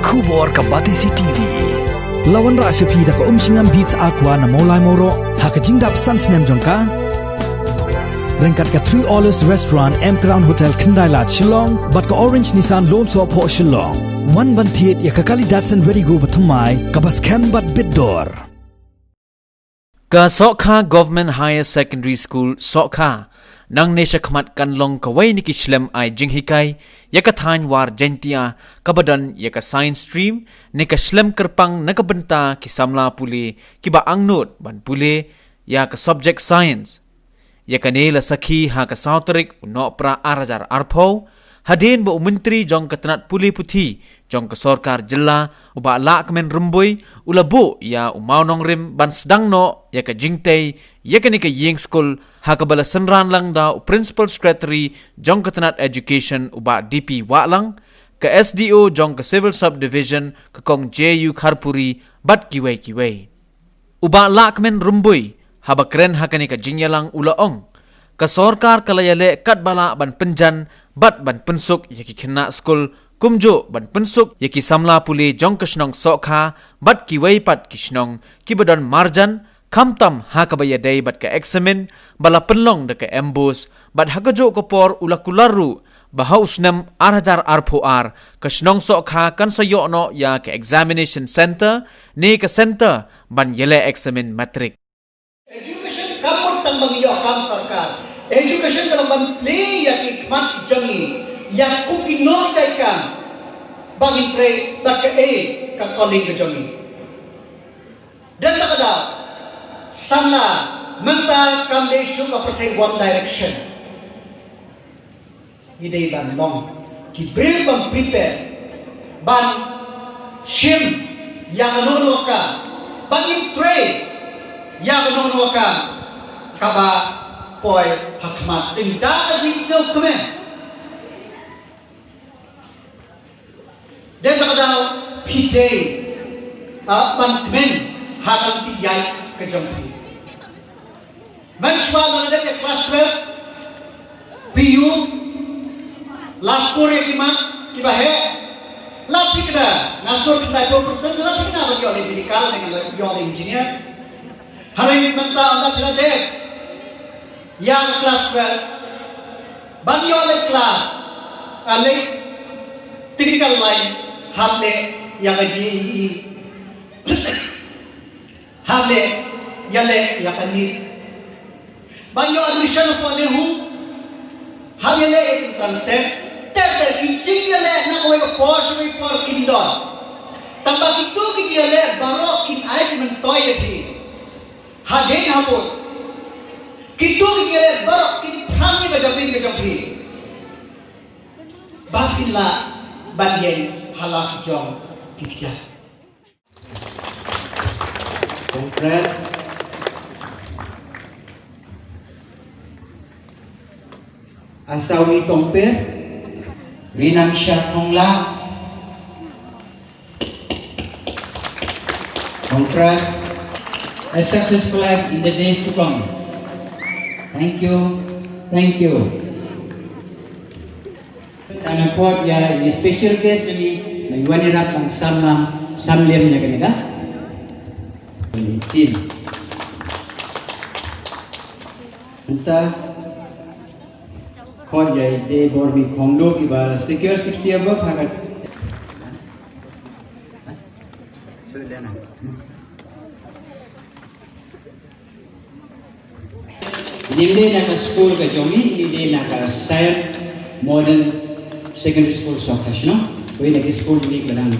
Kubor ka Batisi TV. Lawan ra sepi da ka singam beats aqua na molai moro ha ka jingdap sans nem jongka. Rengkat ka 3 Olives Restaurant M Crown Hotel Kendai Lat Shillong bat ka Orange Nissan Lone So Po Shillong. Wan ban thiet ya ka kali Datsun Ready Go bathamai ka bas kem bat bidor. Ka Sokha Government Higher Secondary School Sokha nang nesha khmat kanlong kawai niki shlem ai jinghikai yaka than war jentia kabadan yaka science stream nika shlem kerpang nakabenta ki samla pule kiba angnot ban pule yaka subject science yaka nela sakhi ha ka sautrik no pra arajar arpho hadin bo menteri jong katnat pule puthi jong ka sarkar jilla uba la kemen rumboi ulabo ya umaunong rim ban sedang no yaka jingtei yaka nika ying school hakabala senran lang da principal secretary jong katanat education uba DP wa lang ka SDO jong ka civil subdivision ka kong JU Kharpuri bat kiwei uba lakmen rumbui haba kren hakani ka jinya lang ulaong ka sarkar kalayale kat bala ban penjan bat ban pensuk yaki khina school kumjo ban pensuk yaki samla puli jong kashnong sokha bat kiwei pat kishnong kibadon marjan kamtam hakabaya day bat ka examen bala penlong de ka embus bat hakajo kopor ulakularu bahausnam arhajar arphoar kashnong sokha kan sayokno ya ka examination center ne ka center ban yele examen matric education kapot tang mangiyo kam sarkar education kalau ban play ya khidmat jangi ya kupino dai kan bagi pre tak ka ka calling ke jangi dan tak ada sana mental condition of protect one direction idei ban long ki brave ban prepare ban shim yang nonoka bagi pray yang nonoka kaba poi hakmat tinda di kemen dan ada pidei ban kemen hakan tiyai kejampi Menshwa mengenai kelas 12 PU last four kiba he lapi kena ngasur kita 2% lapi kena bagi oleh medical dengan oleh engineer hari ini mentah anda tidak dek yang kelas 12 bagi oleh kelas oleh technical line hamle yang GEE hamle yale yakani banyo admission for the who hamile ek concept tete kinjile na ko ko post we for kindor tamba kitu kinjile baro kin ai men toy thi haden hapo kitu kinjile baro kin thami bajabi bakilla banyen halak jong tikja conference Asawi Tompe, Rinam Syakongla, congrats, a successful life in the days to come. Thank you. And of course, the special guest ni mayuanirap ang samliam niya kanila. Team. Kau jadi de bormi kongdo kiba secure 60 above hakat. Ini nak school ke Jomi, ini nak Science Modern Secondary School Sokha, no? Kau ini school ni kadang